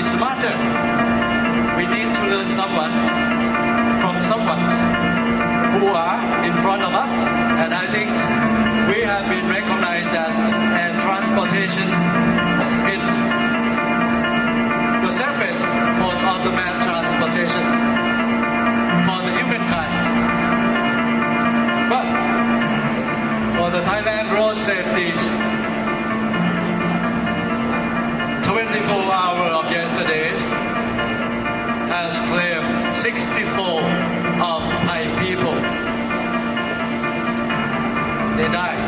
be smarter. We need to learn someone from someone who are in front of us, and I think we have been recognized that air transportation is the safest mode of the mass transportation for the humankind. But for the Thailand road safety, 24 hours of yesterday has claimed 64 of Thai people. They died.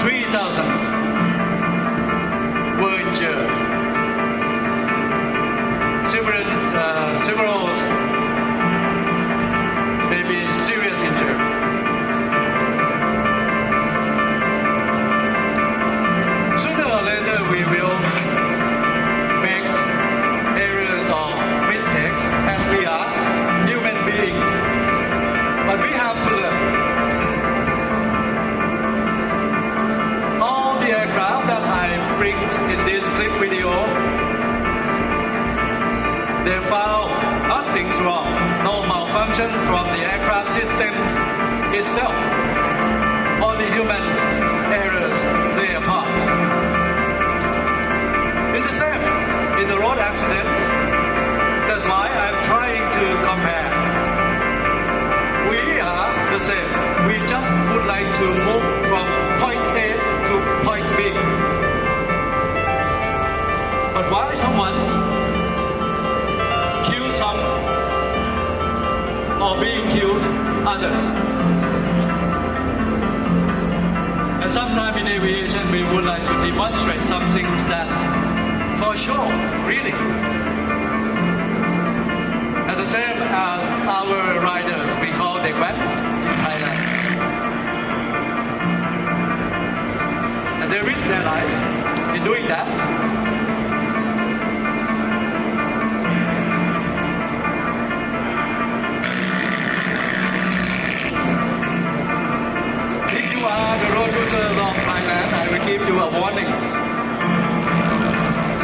3,000 were injured. Several may be serious injured. Sooner or later we will make errors or mistakes as we are human beings. But we have to learn. All the aircraft that I bring in this clip video, they found nothing's wrong. No malfunction from the aircraft system itself. Only human errors play a part. It's the same in the road accidents. That's why I'm trying to compare. We are the same. We just would like to move from point A to point B. But why someone kill some or being killed others? And sometimes in aviation we would like to demonstrate some things that for sure, really. As the same as our riders, we call them wet in Thailand. And they risk their life in doing that. If you are the road users of Thailand, I will give you a warning.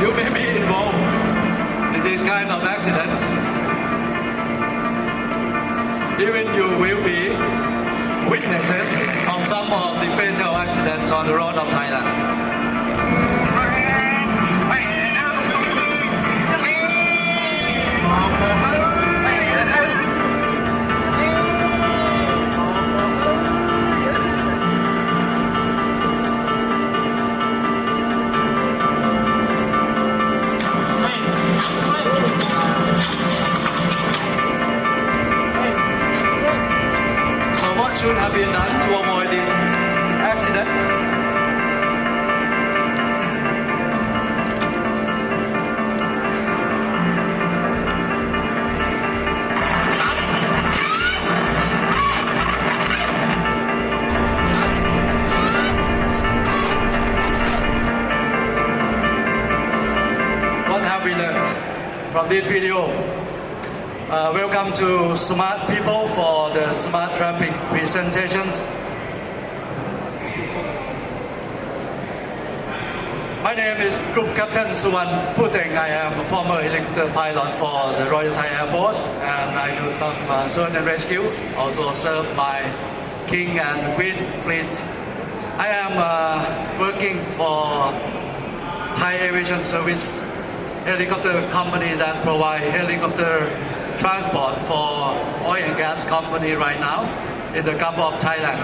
You may be involved in this kind of accidents. Even you will be witnesses of some of the fatal accidents on the road of Thailand. Should have been done to avoid these accidents. What have we learned from this video? Welcome to Smart People for the Smart Traffic presentations. My name is Group Captain Suwan Puteng. I am a former helicopter pilot for the Royal Thai Air Force, and I do some search and rescue. Also serve my King and Queen fleet. I am working for Thai Aviation Service helicopter company that provide helicopter transport for oil and gas company right now in the Gulf of Thailand.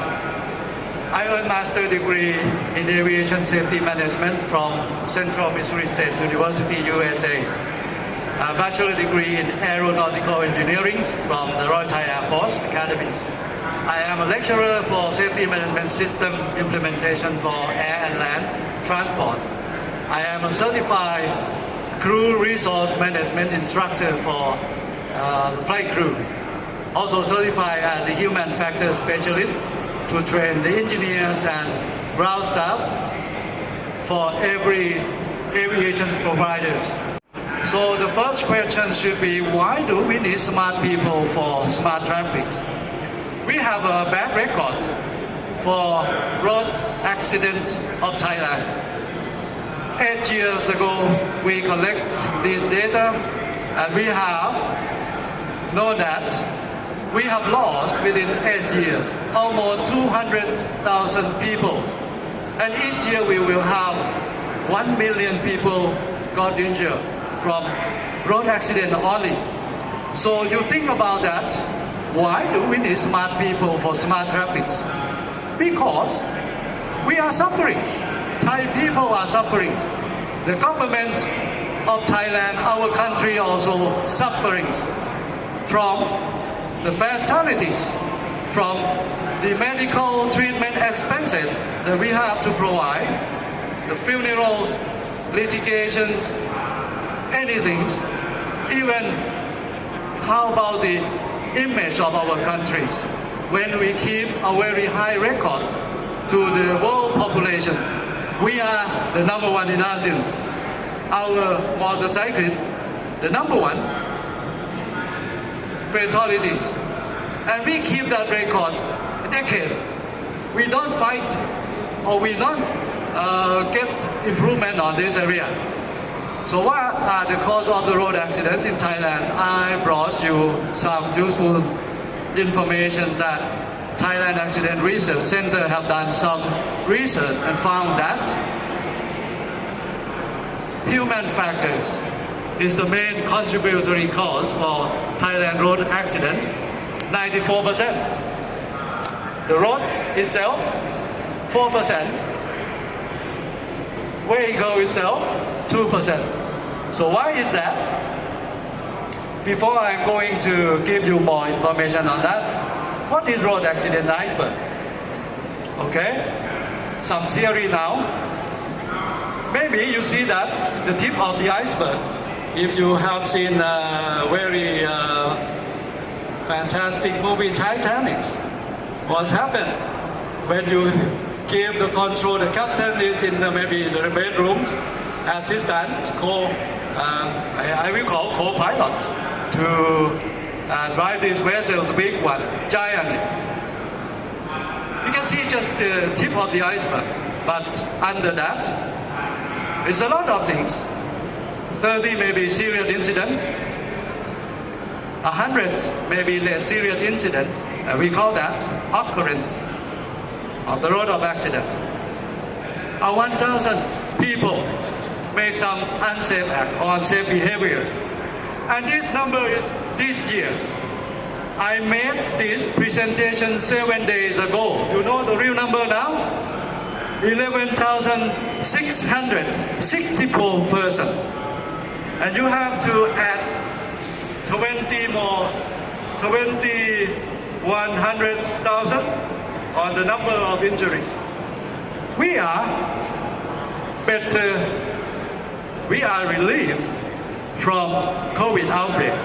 I earned master degree in aviation safety management from Central Missouri State University, USA. A bachelor degree in aeronautical engineering from the Royal Thai Air Force Academy. I am a lecturer for safety management system implementation for air and land transport. I am a certified crew resource management instructor for flight crew. Also certified as a human factor specialist to train the engineers and ground staff for every aviation providers. So the first question should be, why do we need smart people for smart traffic? We have a bad record for road accidents of Thailand. 8 years ago, we collect this data, and we have known that we have lost within 8 years almost 200,000 people. And each year we will have 1 million people got injured from road accident only. So you think about that. Why do we need smart people for smart traffic? Because we are suffering. Thai people are suffering. The government of Thailand, our country, also suffering from the fatalities, from the medical treatment expenses that we have to provide, the funerals, litigations, anything. Even how about the image of our countries when we keep a very high record to the world populations. We are the number one in ASEAN. Our motorcyclists, the number one fatalities. And we keep that record decades. We don't fight or we don't get improvement on this area. So what are the cause of the road accidents in Thailand? I brought you some useful information that Thailand Accident Research Center have done some research and found that human factors is the main contributory cause for Thailand road accidents, 94%. The road itself, 4%. Vehicle itself, 2%. So why is that? Before I'm going to give you more information on that, what is road accident iceberg? Okay, some theory now. Maybe you see that the tip of the iceberg. If you have seen a very fantastic movie Titanic, what's happened when you give the control, the captain is in maybe in the bedrooms, assistant, I will call co-pilot to drive these vessels, big one, giant. You can see just the tip of the iceberg, but under that, it's a lot of things. 30 maybe serious incidents, 100 maybe less serious incidents. We call that occurrence of the road of accident. 1,000 people make some unsafe act or unsafe behaviors. And this number is this year. I made this presentation 7 days ago. You know the real number now? 11,664 persons. And you have to add 20 more, 100,000 on the number of injuries. We are better, we are relieved from COVID outbreak,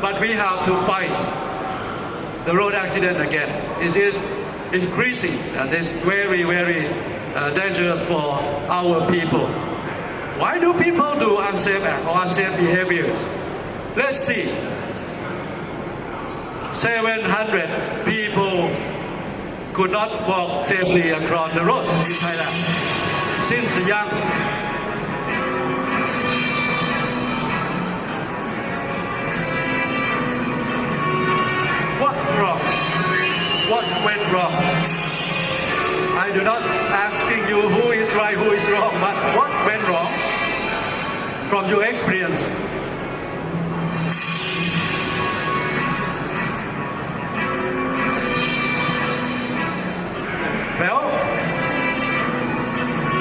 but we have to fight the road accident again. It is increasing and it's very, very dangerous for our people. Why do people do unsafe act or unsafe behaviors? Let's see. 700 people could not walk safely across the road in Thailand since young. What wrong? What went wrong? I do not asking you who is right, who is wrong, but what went wrong from your experience? Well,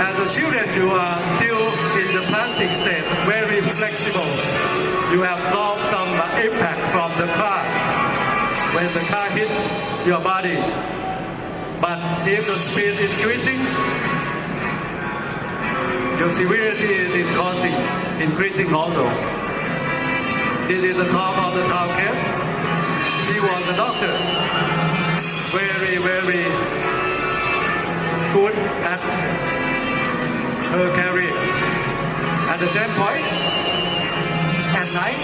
as a children, you are still in the plastic state, very flexible. You have absorbed some impact from the car when the car hits your body. But if the speed is increasing, your severity is increasing also. This is the top of the town case. She was a doctor, very, very good at her career. At the same point, at night,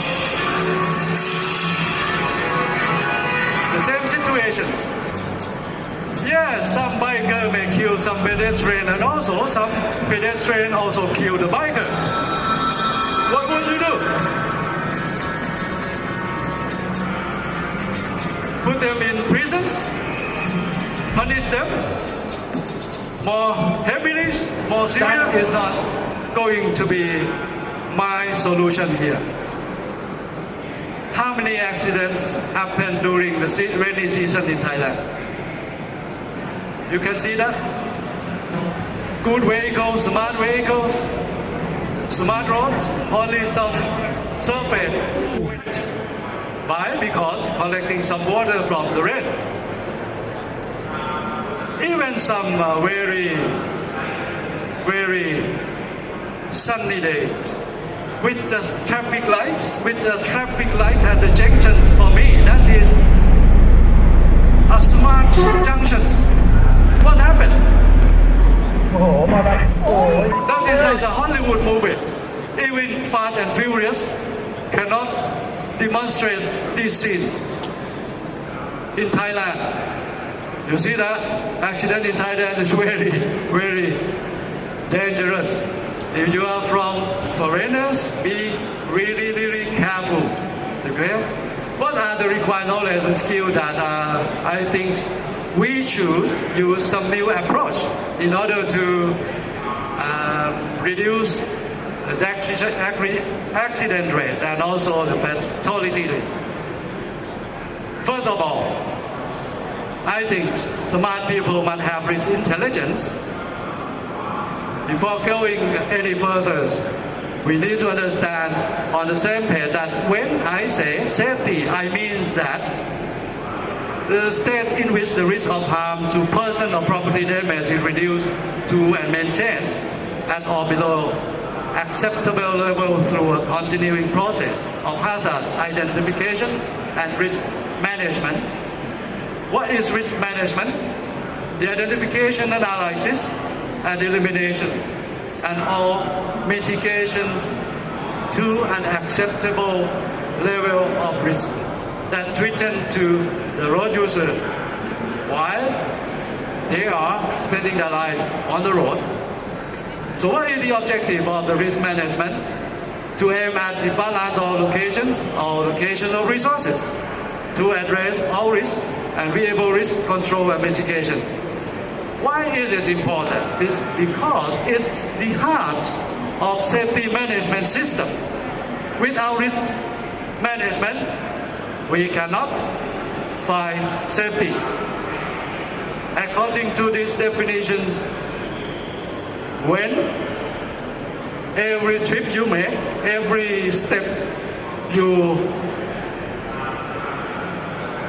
the same situation. Yes, some biker may kill some pedestrian, and also some pedestrian also kill the biker. What would you do? Put them in prisons? Punish them? More heavily? More severe? That is not going to be my solution here. How many accidents happen during the rainy season in Thailand? You can see that? Good vehicles, smart roads, only some surface. Why? Because collecting some water from the rain. Even some very sunny day with the traffic light at the junctions, for me that is a smart junction. What happened? That is like a Hollywood movie. Even Fast and Furious cannot demonstrate these scenes. In Thailand, you see that accident in Thailand is very dangerous. If you are from foreigners, be really careful. Okay? What are the required knowledge and skill that I think we should use some new approach in order to reduce the accident rate and also the fatality rate. First of all, I think smart people must have risk intelligence. Before going any further, we need to understand on the same page that when I say safety, I mean that the state in which the risk of harm to person or property damage is reduced to and maintained at or below acceptable level through a continuing process of hazard identification and risk management. What is risk management? The identification, analysis, and elimination, and all mitigations to an acceptable level of risk that threaten to the road user while they are spending their life on the road. So what is the objective of the risk management? To aim at the balance of locations of resources to address all risk and variable risk control and mitigations. Why is it important? It's because it's the heart of safety management system. Without risk management, we cannot find safety. According to these definitions, when every trip you make, every step you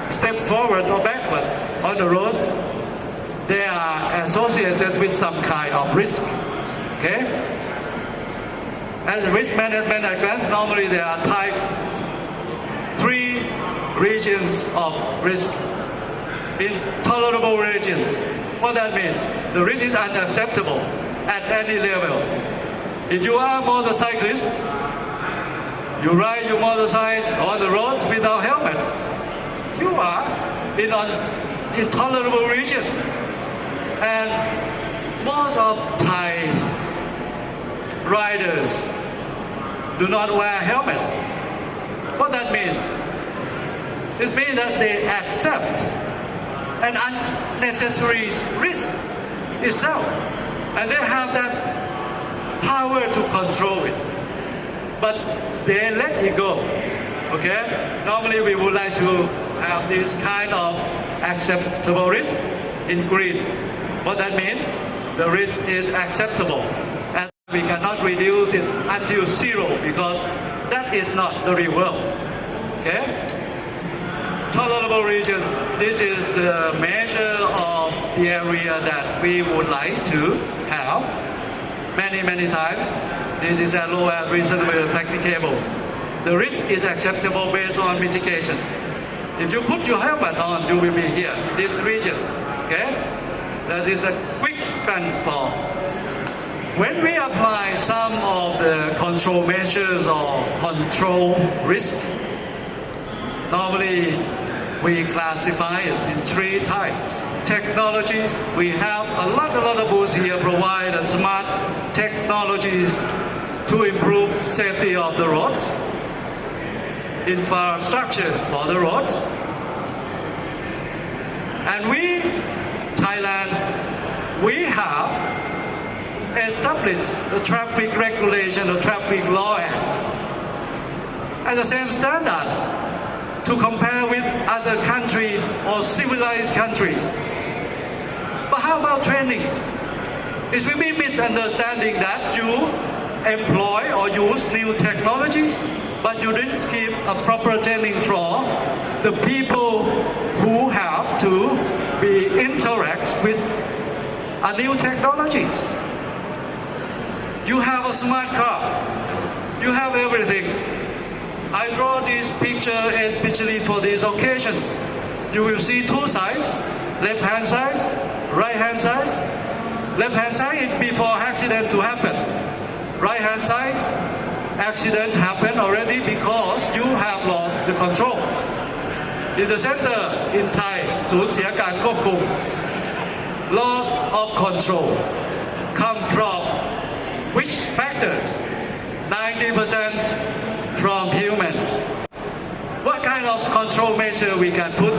step forward or backwards on the road, they are associated with some kind of risk. Okay? And risk management at glance, normally there are type 3 regions of risk. Intolerable regions. What that means? The risk is unacceptable at any level. If you are a motorcyclist, you ride your motorcycle on the road without helmet, you are in an intolerable region. And most of Thai riders do not wear helmets. What that means? It means that they accept an unnecessary risk itself, and they have that power to control it. But they let it go. Okay? Normally we would like to have this kind of acceptable risk in green. What that means? The risk is acceptable, and we cannot reduce it until zero because that is not the real world. Okay? Tolerable regions, this is the measure of the area that we would like to have many times. This is as low as reasonable practicable. The risk is acceptable based on mitigation. If you put your helmet on, you will be here, in this region. Okay? That is a quick transfer. When we apply some of the control measures or control risk, normally we classify it in 3 types. technologies. We have a lot of booths here provide smart technologies to improve safety of the roads, infrastructure for the roads. And we, Thailand, we have established the traffic regulation, the traffic law act, as the same standard to compare with other countries or civilized countries. But how about trainings? Is we be misunderstanding that you employ or use new technologies, but you didn't give a proper training for the people who have to be interact with a new technologies. You have a smart car. You have everything. I draw this picture especially for these occasions. You will see two sides, left-hand side, right-hand side. Left-hand side is before accident to happen. Right-hand side, accident happened already because you have lost the control. In the center in Thai, สูญเสียการควบคุม loss of control come from which factors? 90% from human. What kind of control measure we can put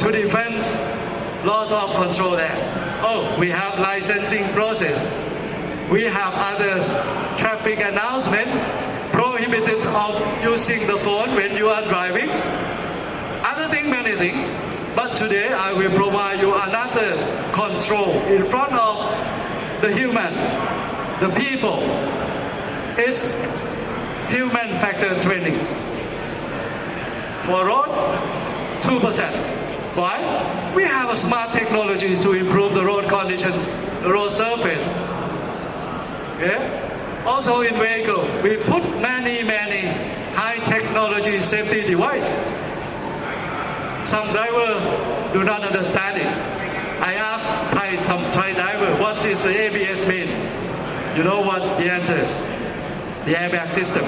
to defend loss of control there? Oh, we have licensing process. We have others, traffic announcement, prohibited of using the phone when you are driving. Other things, many things. But today I will provide you another control in front of the human, the people. It's human factor training. For roads, 2%. Why? We have a smart technologies to improve the road conditions, the road surface. Okay? Also in vehicle, we put many high technology safety device. Some driver do not understand it. I asked some Thai driver, what is the ABS mean? You know what the answer is? The airbag system.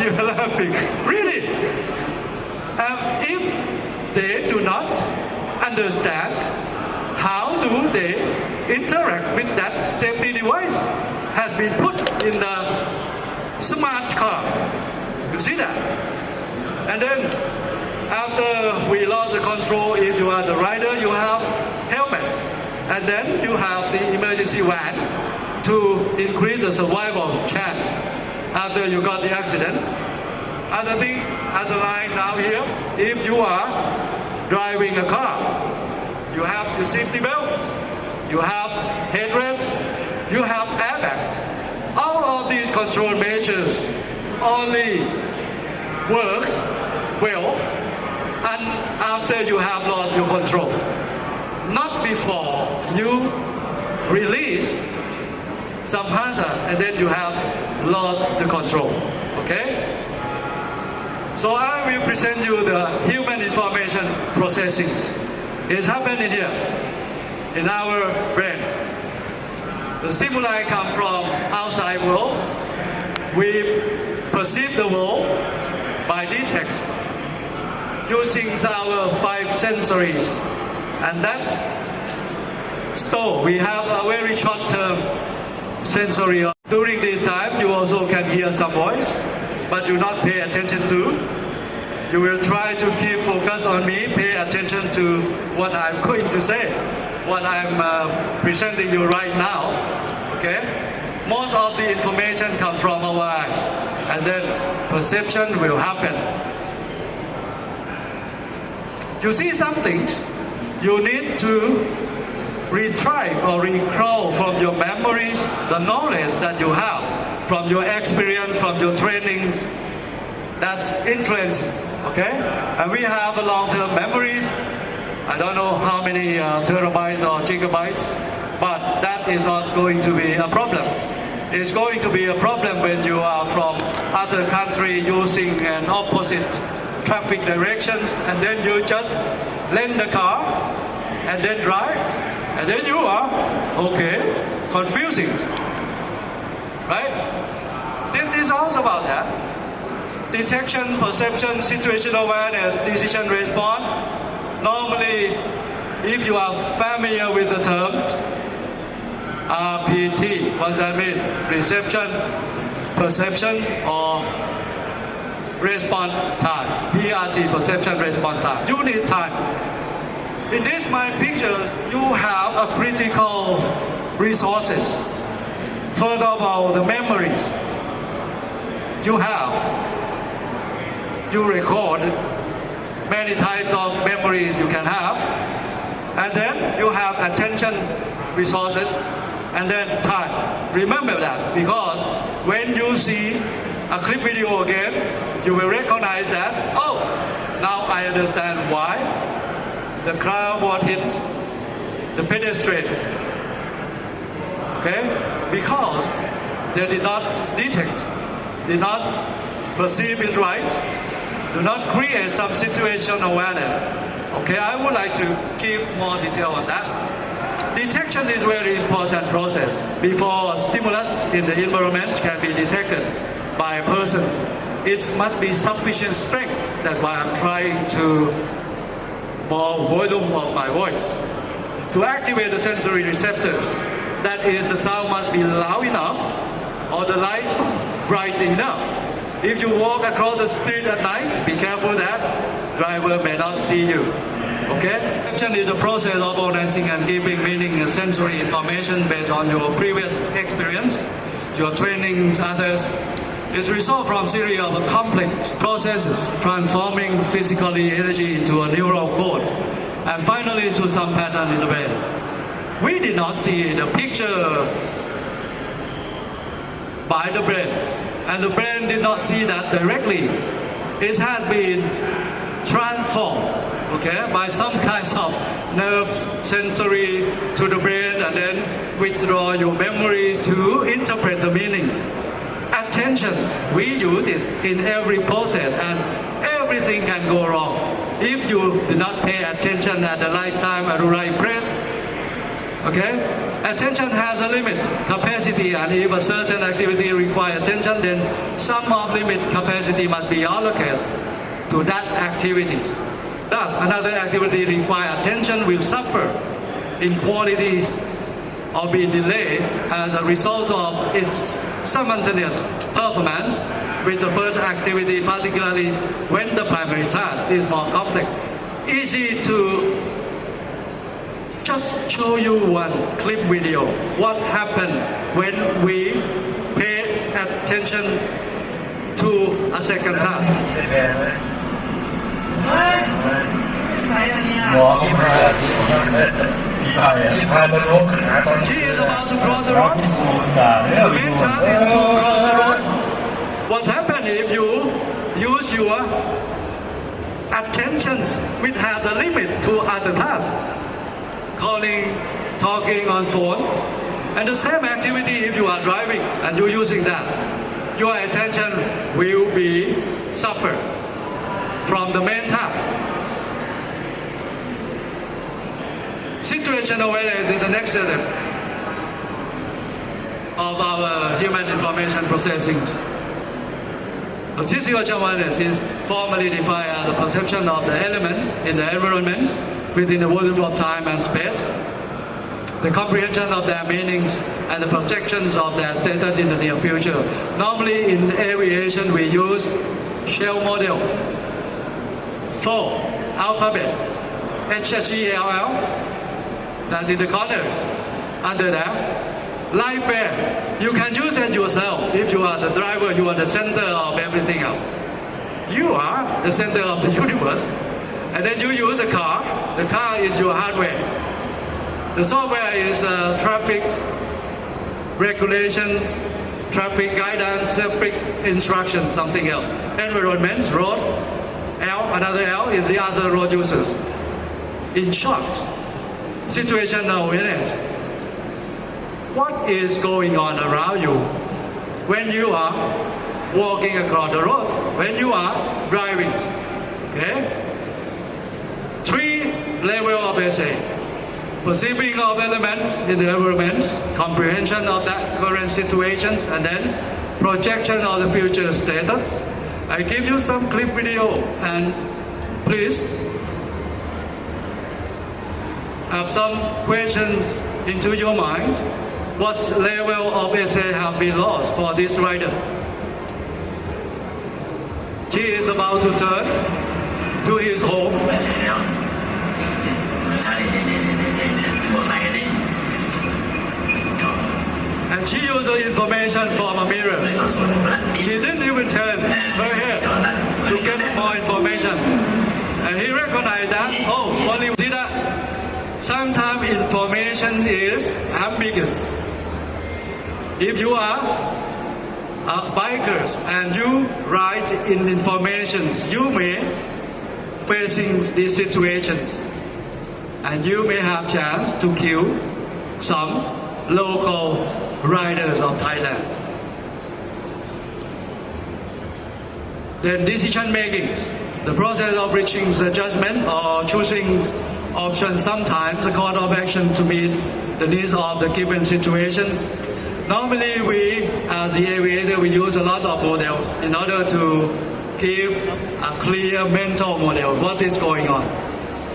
You're laughing. Really? If they do not understand, how do they interact with that safety device has been put in the smart car? You see that? And then after we lost the control, if you are the rider, you have helmet. And then you have the emergency van to increase the survival chance after you got the accident. Other thing, as a line now here, if you are driving a car, you have your safety belt, you have headlamps, you have airbags. All of these control measures only work well and after you have lost your control, not before you release some hazards and then you have lost the control. Okay? So I will present you the human information processing. It's happening here in our brain. The stimuli come from outside world. We perceive the world by detect using our 5 sensories, and that's store. We have a very short-term sensory. During this time, you also can hear some voice, but do not pay attention to. You will try to keep focus on me, pay attention to what I'm going to say, what I'm presenting you right now. Okay? Most of the information comes from our eyes, and then perception will happen. You see some things, you need to retrieve or recall from your memories the knowledge that you have from your experience, from your trainings, that influences, okay? And we have a long-term memories. I don't know how many terabytes or gigabytes, but that is not going to be a problem. It's going to be a problem when you are from other country using an opposite traffic directions, and then you just lend the car and then drive, and then you are, okay, confusing, right? This is also about that. detection, perception, situational awareness, decision response. Normally, if you are familiar with the terms, RPT, what does that mean? Reception, perception, or response time. PRT, perception, response time. Unit time. In this mind picture, you have a critical resources. First of all, the memories. You record many types of memories you can have, and then you have attention resources, and then time. Remember that, because when you see a clip video again, you will recognize that, oh, now I understand why the car was hit the pedestrians. Okay? Because they did not detect, did not perceive it right, do not create some situation awareness. Okay, I would like to give more detail on that. Detection is a very important process before a stimulant in the environment can be detected by a person. It must be sufficient strength. That's why I'm trying to more volume of my voice. To activate the sensory receptors, that is, the sound must be loud enough or the light bright enough. If you walk across the street at night, be careful that driver may not see you. Okay? Action is the process of organizing and giving meaning and sensory information based on your previous experience, your trainings, others. It's resolved from a series of complex processes, transforming physically energy into a neural code, and finally to some pattern in the brain. We did not see the picture by the brain, and the brain did not see that directly. It has been transformed, okay, by some kinds of nerves, sensory to the brain, and then withdraw your memory to interpret the meanings. Attention, we use it in every process, and everything can go wrong. If you do not pay attention at the right time, at the right place, okay? Attention has a limit capacity, and if a certain activity requires attention, then some of limit capacity must be allocated to that activity. Thus, another activity requires attention will suffer in quality or be delayed as a result of its simultaneous performance with the first activity, particularly when the primary task is more complex. Easy to just show you one clip video. What happened when we pay attention to a second task? She is about to cross the road. The main task is to cross the road. What happens if you use your attention, which has a limit to other tasks? Calling, talking on phone, and the same activity if you are driving and you're using that, your attention will be suffered from the main task. Situational awareness is the next step of our human information processing. The situational awareness is formally defined as the perception of the elements in the environment within the volume of time and space, the comprehension of their meanings, and the projections of their status in the near future. Normally in aviation we use shell model, 4 alphabet, HHELL, that's in the corner, under there. Live bear, you can use it yourself. If you are the driver, you are the center of everything else. You are the center of the universe. And then you use a car. The car is your hardware. The software is traffic regulations, traffic guidance, traffic instructions, something else. Environment, road, L, another L is the other road users. In short, situational awareness. What is going on around you when you are walking across the road, when you are driving? Okay? 3 levels of essay. Perceiving of elements in the environment, comprehension of that current situations, and then projection of the future status, I give you some clip video and please have some questions into your mind. What level of essay have been lost for this rider? He is about to turn to his home. And she used the information from a mirror. He didn't even turn her head to get more information. And he recognized that, oh, only see that. Sometimes information is ambiguous. If you are bikers and you write in informations, you may facing these situations. And you may have chance to kill some local riders of Thailand. Then decision making, the process of reaching a judgment or choosing options, sometimes a course of action to meet the needs of the given situations. Normally we, as the aviator, we use a lot of models in order to give a clear mental model, what is going on,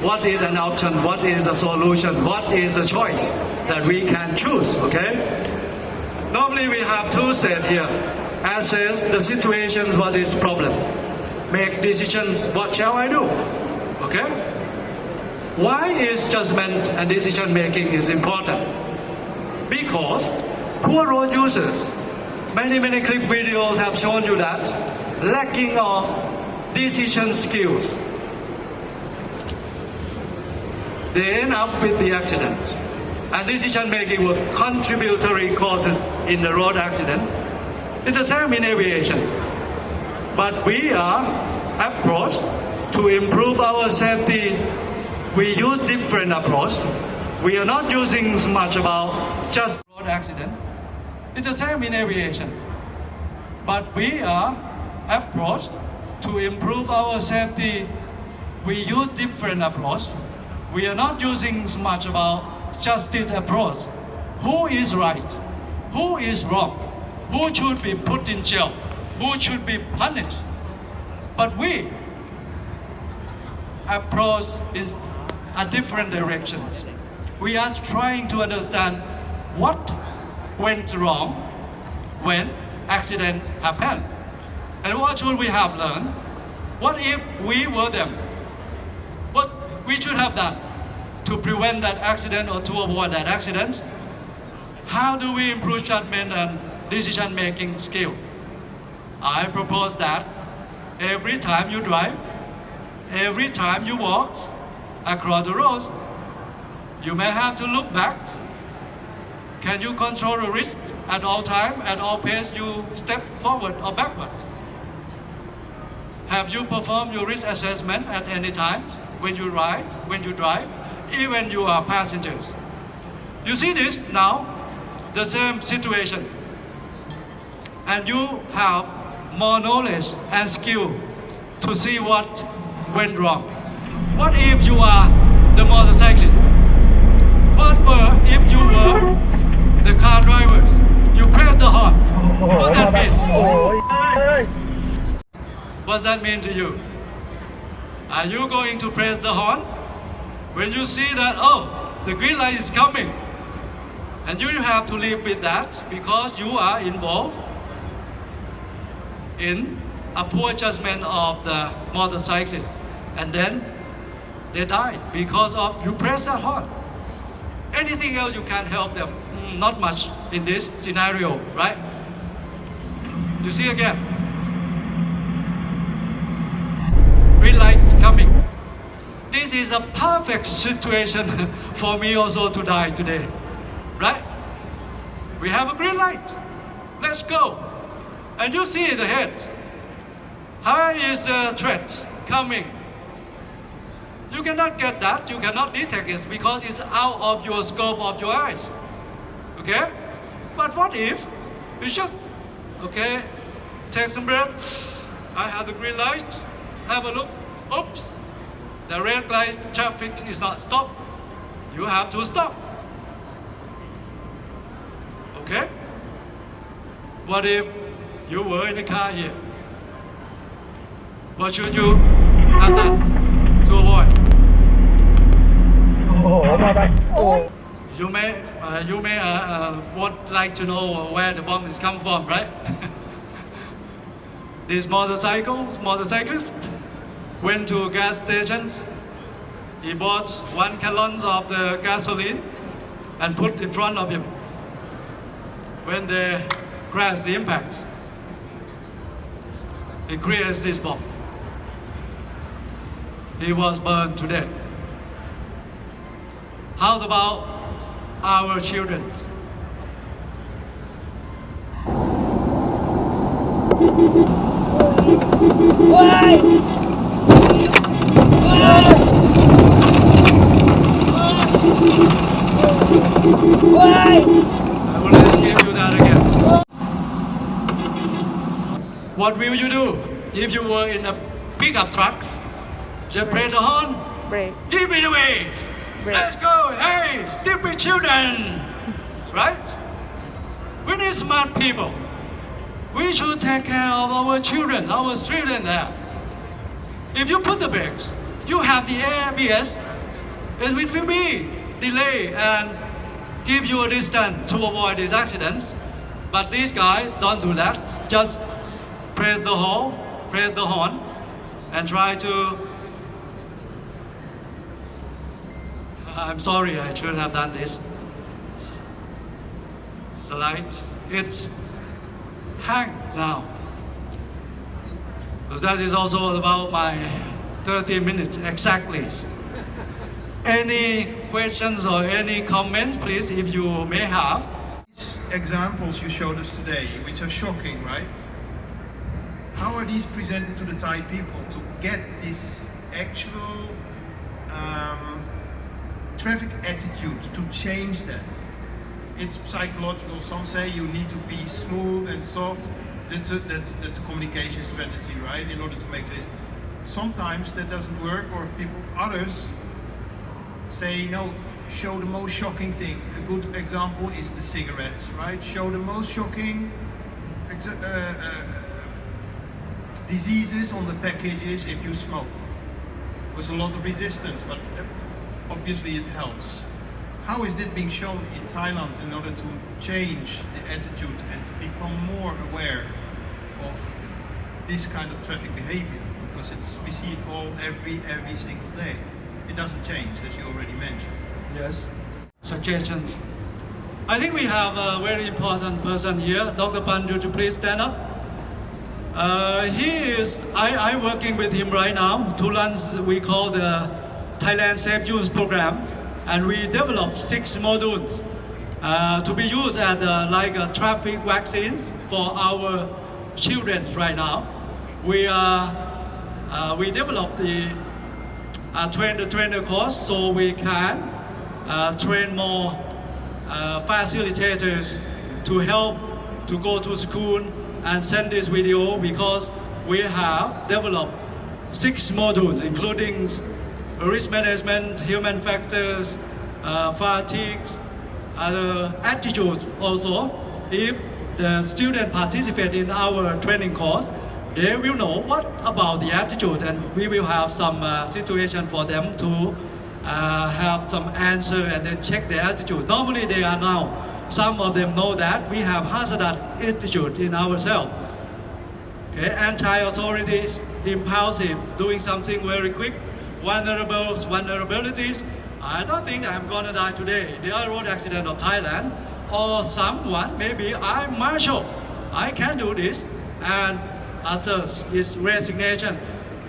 what is an option, what is a solution, what is the choice that we can choose, okay? Normally we have two steps here. Assess the situation, what is problem. Make decisions, what shall I do, okay? Why is judgment and decision making is important? Because poor road users, many clip videos have shown you that lacking of decision skills, they end up with the accident. And decision making were contributory causes in the road accident. It's the same in aviation. But we are approached to improve our safety. We use different approach. We are not using much about just road accident. It's the same in aviation. But we are approached to improve our safety. We use different approach. We are not using much about justice approach. Who is right? Who is wrong? Who should be put in jail? Who should be punished? But we approach is a different directions. We are trying to understand what went wrong when accident happened. And what should we have learned? What if we were them? What we should have done to prevent that accident or to avoid that accident? How do we improve judgment and decision-making skill? I propose that every time you drive, every time you walk across the road, you may have to look back. Can you control the risk at all time, at all pace you step forward or backward? Have you performed your risk assessment at any time when you ride, when you drive, even you are passengers? You see this now, the same situation. And you have more knowledge and skill to see what went wrong. What if you are the motorcyclist? What were if you were the car drivers? You press the horn. What that mean? What does that mean to you? Are you going to press the horn when you see that, oh, the green light is coming? And you have to live with that because you are involved in a poor judgment of the motorcyclist. And then they died because of you press that horn. Anything else you can help them? Not much in this scenario, right? You see again. Green lights coming. This is a perfect situation for me also to die today, right? We have a green light. Let's go. And you see the head. How is the threat coming? You cannot get that. You cannot detect it because it's out of your scope of your eyes. Okay? But what if you just, okay, take some breath. I have the green light. Have a look. Oops. The red light traffic is not stopped. You have to stop. Okay? What if you were in a car here What should you have done to avoid? โอ้โหมาไปโอ้ You may would like to know where the bomb is come from, right? These motorcyclists went to gas stations. He bought 1 gallon of the gasoline and put in front of him. When they crashed the impact, he creates this bomb. He was burned to death. How about our children? I will let give you that again. What will you do if you were in a pickup truck? Just play the horn. เบรก Give it away. Break. Let's go. Hey, stupid children. Right? We need smart people. We should take care of our children, our students there. If you put the brakes, you have the ABS, it will be delay and give you a distance to avoid this accident. But these guys don't do that. Just press the horn, and try to. I'm sorry, I should have done this. Slide. It's hang now. So that is also about my 30 minutes exactly. Any questions or any comments, please, if you may have. Examples you showed us today, which are shocking, right? How are these presented to the Thai people to get this actual traffic attitude, to change that? It's psychological. Some say you need to be smooth and soft. That's a communication strategy, right? In order to make this. Sometimes that doesn't work, or others say no. Show the most shocking thing. A good example is the cigarettes, right? Show the most shocking diseases on the packages if you smoke. There's a lot of resistance, but obviously it helps. How is that being shown in Thailand in order to change the attitude and to become more aware of this kind of traffic behavior? Because we see it all every single day. It doesn't change, as you already mentioned. Yes. Suggestions. I think we have a very important person here. Dr. Pan, would you please stand up? I'm working with him right now to run, we call the Thailand Safe Use Program. And we developed 6 modules to be used as like traffic vaccines for our children right now. We developed the trainer course so we can train more facilitators to help to go to school and send this video, because we have developed 6 modules including risk management, human factors, fatigue, other attitudes also. If the student participate in our training course, they will know what about the attitude, and we will have some situation for them to have some answer and then check their attitude. Normally they are now, some of them know that we have hazard attitude in ourselves. Okay, anti-authorities, impulsive, doing something very quick, vulnerabilities. I don't think I'm gonna die today. The road accident of Thailand, or someone, maybe I'm Marshall, I can do this, and others is resignation.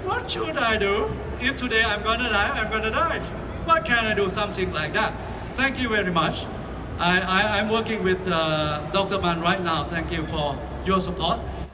What should I do? If today I'm gonna die, I'm gonna die. What can I do? Something like that. Thank you very much. I'm working with Dr. Man right now. Thank you for your support.